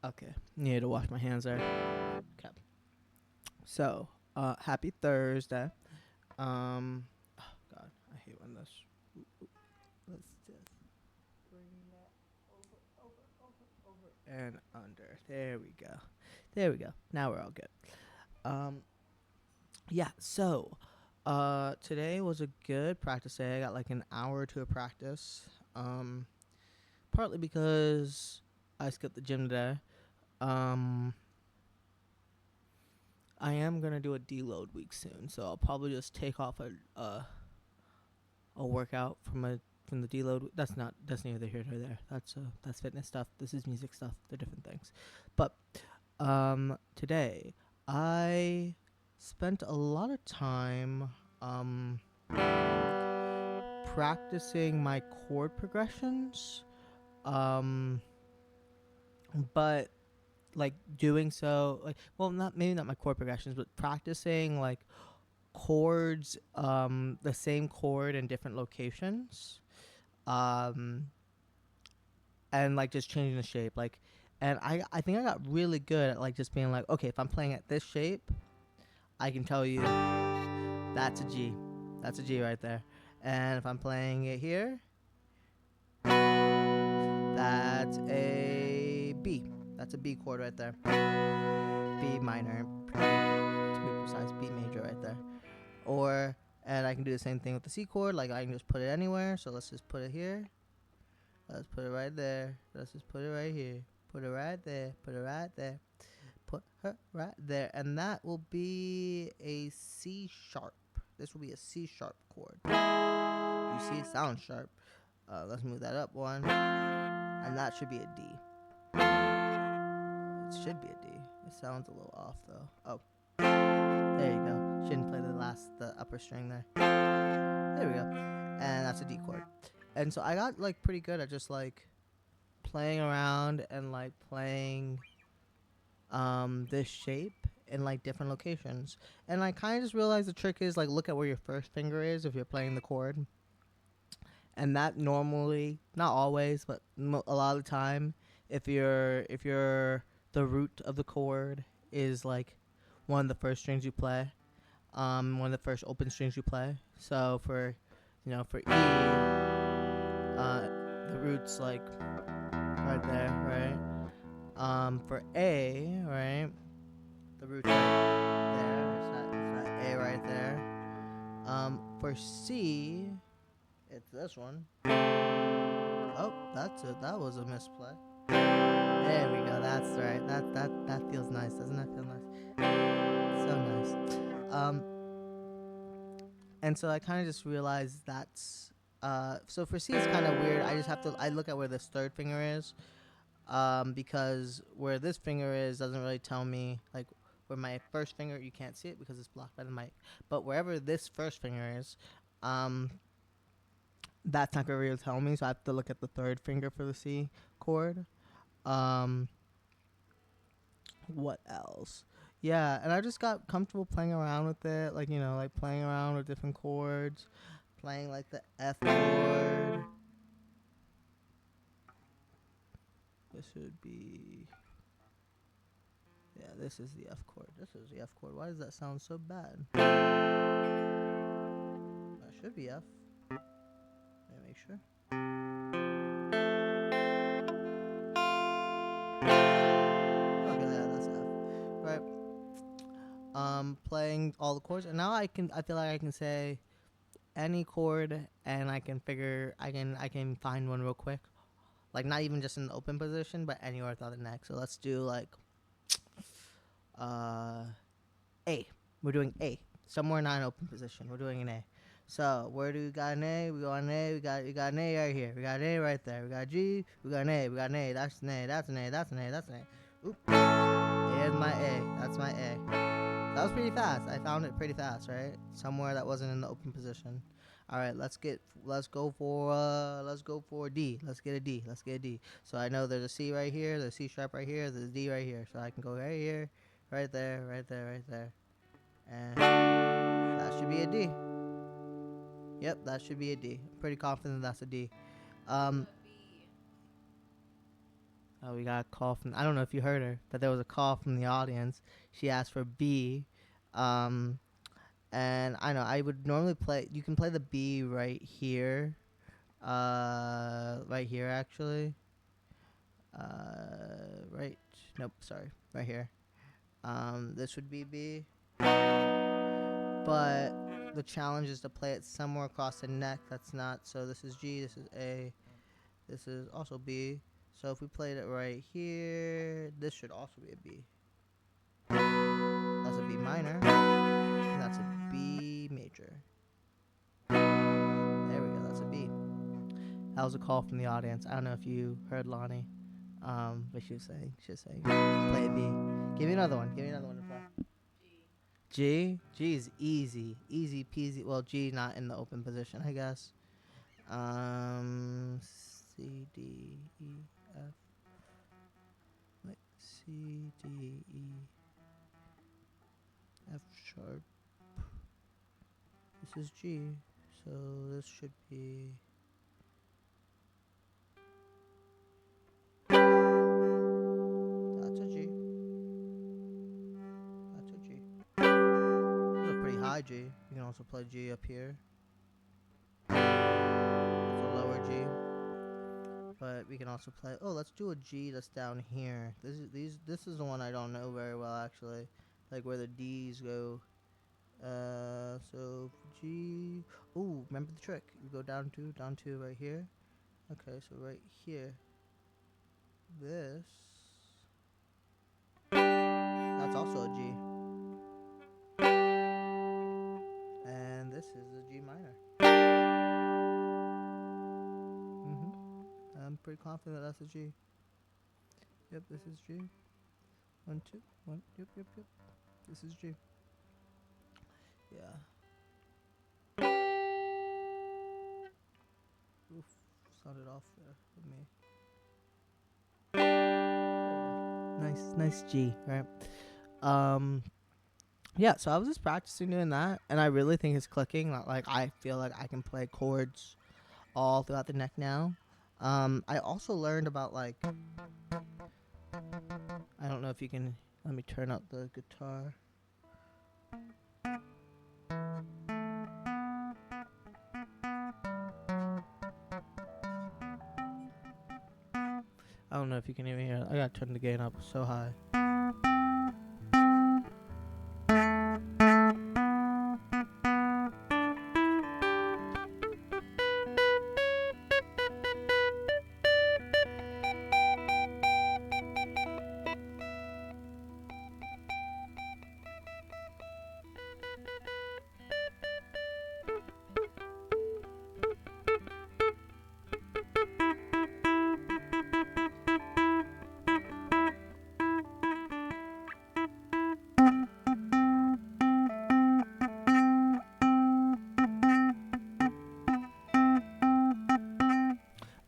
Okay, need to wash my hands there. Okay. So, happy Thursday. Oh God, I hate when this. Let's just bring that over and under. There we go. There we go. Now we're all good. Um, yeah. So, today was a good practice day. I got like an hour or two of practice. Um, Partly because I skipped the gym today. Um, I am gonna do a deload week soon, so I'll probably just take off a workout from the deload. That's neither here nor there. That's fitness stuff. This is music stuff. They're different things. But today I spent a lot of time um practicing my chord progressions. Um, but like doing so like well not maybe not my chord progressions but practicing like chords, the same chord in different locations, um and like just changing the shape, like, and I think I got really good at like just being like, okay, if I'm playing at this shape, I can tell you that's a G, that's a G right there, and if I'm playing it here, that's a B, that's a B chord right there, B minor to be precise, B major right there. Or and I can do the same thing with the C chord. Like I can just put it anywhere. So let's just put it here. Let's put it right there. Let's just put it right here. Put it right there. Put it right there. Put her right there. And that will be a C sharp. This will be a C sharp chord. You see, it sounds sharp. Let's move that up one. And that should be a D. It should be a D. It sounds a little off though. Oh, there you go. Shouldn't play the upper string there. There we go. And that's a D chord. And so I got like pretty good at just like playing around and like playing this shape in like different locations. And I kind of just realized the trick is like look at where your first finger is if you're playing the chord. And that normally, not always, but a lot of the time, if you're the root of the chord is like one of the first strings you play, one of the first open strings you play. So for for E, the root's like right there, right? For A, right? The root's right there. It's not A right there. For C, it's this one. Oh, that was a misplay. There we go. That's right. That feels nice, doesn't that feel nice? So nice. And so I kind of just realized that's so for C it's kind of weird. I look at where this third finger is, because where this finger is doesn't really tell me like where my first finger, you can't see it because it's blocked by the mic, but wherever this first finger is, um that's not gonna really tell me, so I have to look at the third finger for the C chord. um what else? Yeah, and I just got comfortable playing around with it, like like playing around with different chords, playing like the F chord. This would be, yeah, this is the F chord. This is the F chord. Why does that sound so bad? That should be F. Let me make sure. Okay, yeah, that's F. Right. Playing all the chords, and now I feel like I can say any chord, and I can find one real quick. Like not even just in the open position, but anywhere without the neck. So let's do like uh A. We're doing A. Somewhere not in open position. We're doing an A. So where do we got an A? We got an A. We got an A right here. We got an A right there. We got a G. We got an A. We got an A. That's an A. That's an A. That's an A. That's an A. Oop. Here's my A. That's my A. That was pretty fast. I found it pretty fast, right? Somewhere that wasn't in the open position. All right, let's go for D. Let's get a D. Let's get a D. So I know there's a C right here, there's a C sharp right here, there's a D right here. So I can go right here, right there, right there, right there. And that should be a D. Yep, that should be a D. I'm pretty confident that's a D. Um Oh, we got a call from. I don't know if you heard her, but there was a call from the audience. She asked for B, um, and I know I would normally play. You can play the B right here, right here actually. Right. Nope. Sorry. Right here. This would be B, but the challenge is to play it somewhere across the neck. That's not. So this is G. This is A. This is also B. So if we played it right here, this should also be a B. That's a B minor. And that's a B major. There we go. That's a B. That was a call from the audience. I don't know if you heard Lonnie, but she was saying, play a B. Give me another one. Give me another one to play. G. G is easy. Easy peasy. Well, G not in the open position, I guess. C, D, E, F. Like C, D, E, F sharp. This is G. So this should be. That's a G. That's a G. That's a pretty high G. You can also play G up here. That's a lower G. But we can also play. Oh, let's do a G that's down here. This is the one I don't know very well actually, like where the D's go. So G. Oh, remember the trick? You go down two right here. Okay, so right here. This. That's also a G. And this is a G minor. I'm pretty confident that's a G. Yep, this is G. 1, 2, 1. Yep. This is G. Yeah. Oof, sounded off there with me. Nice G, right? Yeah, so I was just practicing doing that, and I really think it's clicking. Like, I feel like I can play chords all throughout the neck now. I also learned about, like, I don't know if you can, let me turn up the guitar. I don't know if you can even hear it. I gotta turn the gain up so high.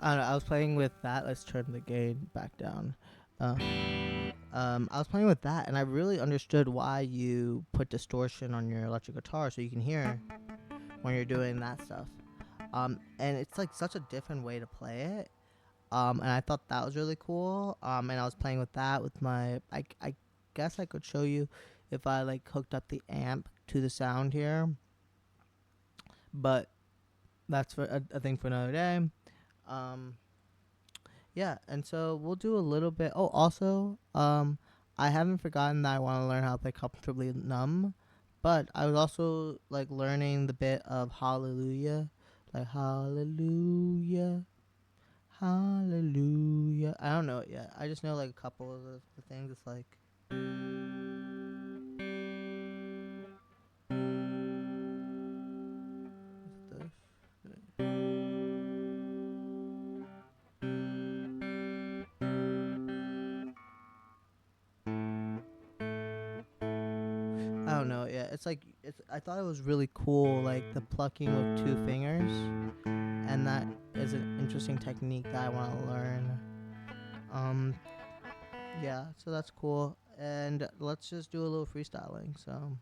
I don't know, I was playing with that. Let's turn the gain back down. I was playing with that, and I really understood why you put distortion on your electric guitar so you can hear when you're doing that stuff. And it's like such a different way to play it. And I thought that was really cool. And I was playing with that with my. I guess I could show you if I like hooked up the amp to the sound here. But that's for a thing for another day. Yeah, and so we'll do a little bit. Oh, also, I haven't forgotten that I want to learn how to play Comfortably Numb, but I was also like learning the bit of Hallelujah, like Hallelujah, Hallelujah. I don't know it yet. I just know like a couple of the things. It's like. Is it this? I don't know. Yeah, it's like it's. I thought it was really cool, like the plucking with two fingers, and that is an interesting technique that I want to learn. Um, yeah, so that's cool. And let's just do a little freestyling. So.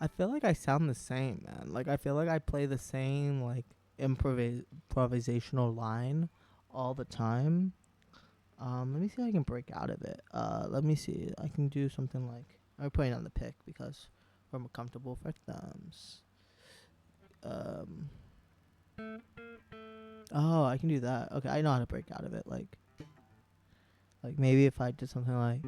I feel like I sound the same, man. Like I feel like I play the same like improvisational line all the time. Let me see if I can break out of it. Let me see. I can do something like I'm putting on the pick because we're more comfortable for thumbs. Um. Oh, I can do that. Okay, I know how to break out of it. Like maybe if I did something like.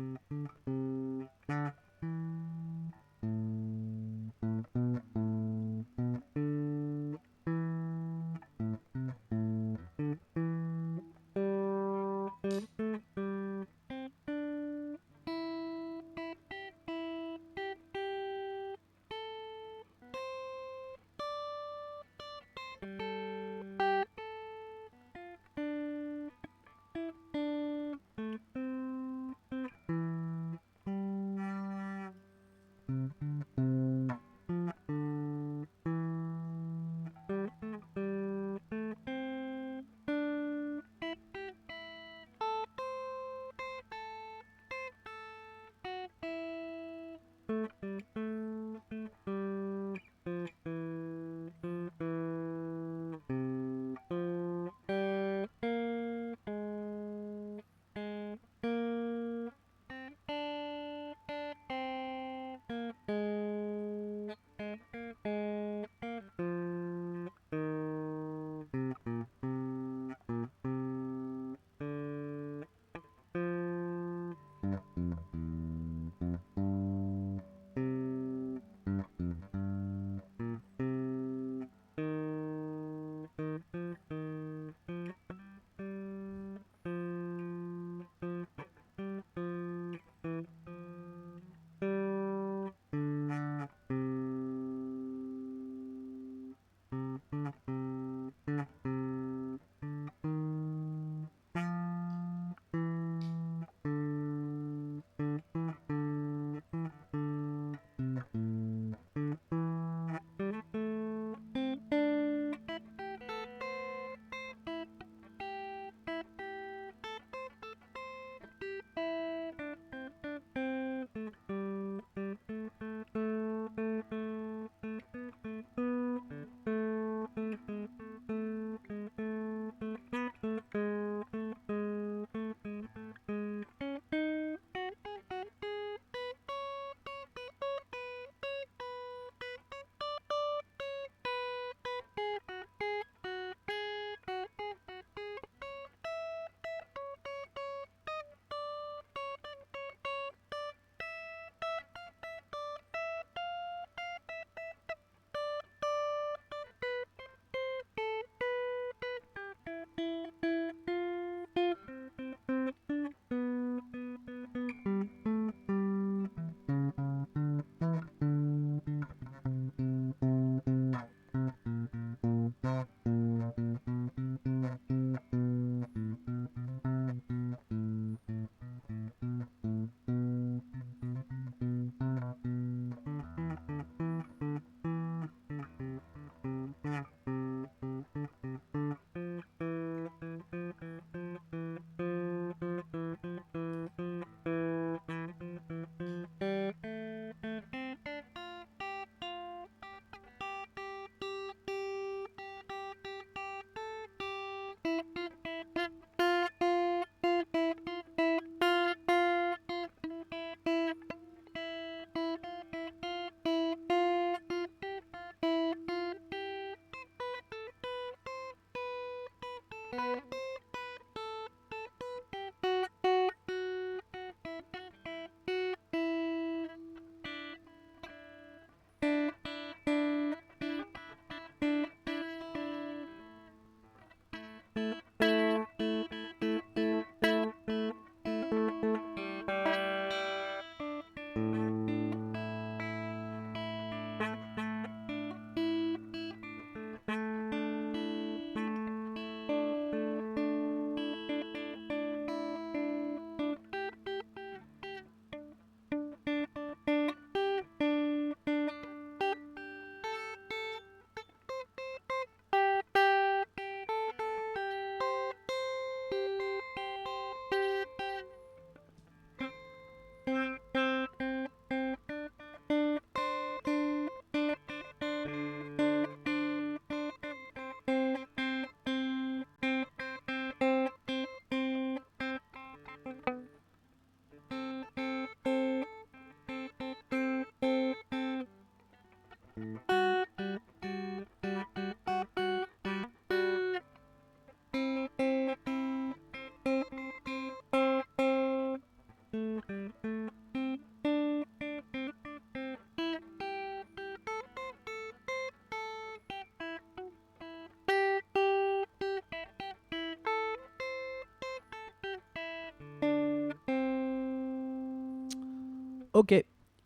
Okay,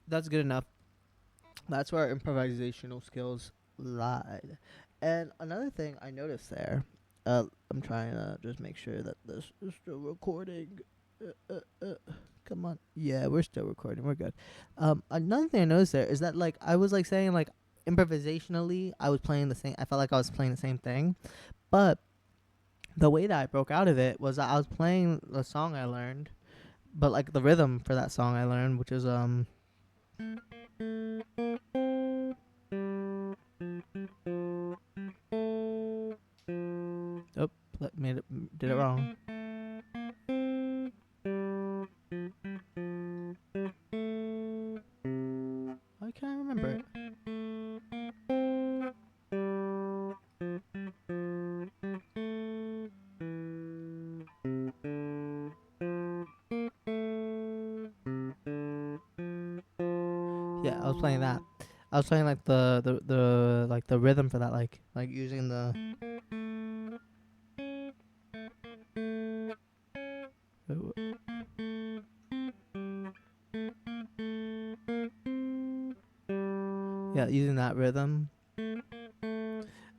that's good enough. That's where our improvisational skills lied. And another thing I noticed there, I'm trying to just make sure that this is still recording. Come on. Yeah, we're still recording. We're good. Another thing I noticed there is that like I was like saying like improvisationally I was playing the same. I felt like I was playing the same thing, but the way that I broke out of it was that I was playing the song I learned, but like the rhythm for that song I learned, which is oh, made it did it wrong. I can't remember it. Yeah, I was playing that. I was playing like the like the rhythm for that, like using the. Yeah, using that rhythm. And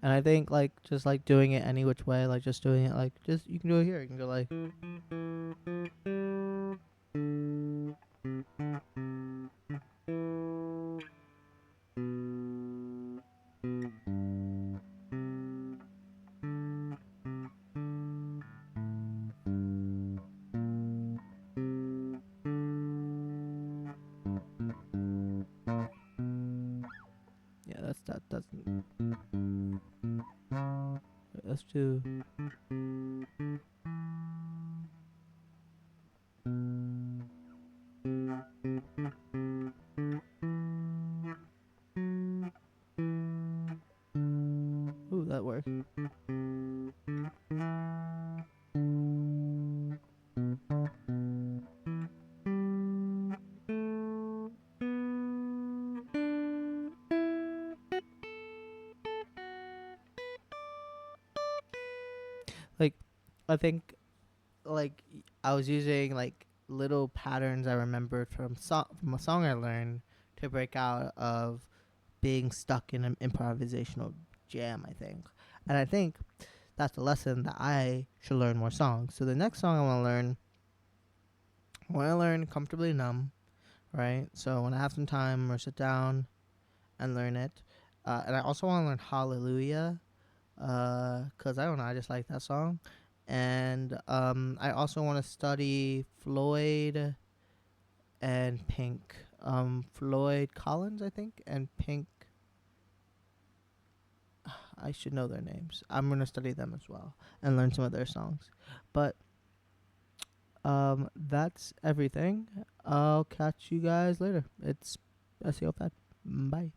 I think like just like doing it any which way, like just doing it like just you can do it here. You can go like. Yeah, that's that. Let's do. Ooh, that worked. Like, I think like I was using like little patterns I remembered from a song I learned to break out of being stuck in an improvisational jam, I think. And I think that's the lesson that I should learn more songs. So the next song I want to learn Comfortably Numb, right? So when I have some time or sit down and learn it. And I also want to learn Hallelujah, because I don't know, I just like that song. And I also want to study Floyd and Pink. Floyd Collins, I think, and Pink. I should know their names. I'm gonna study them as well and learn some of their songs. But that's everything. I'll catch you guys later. It's SEO Fed. Bye.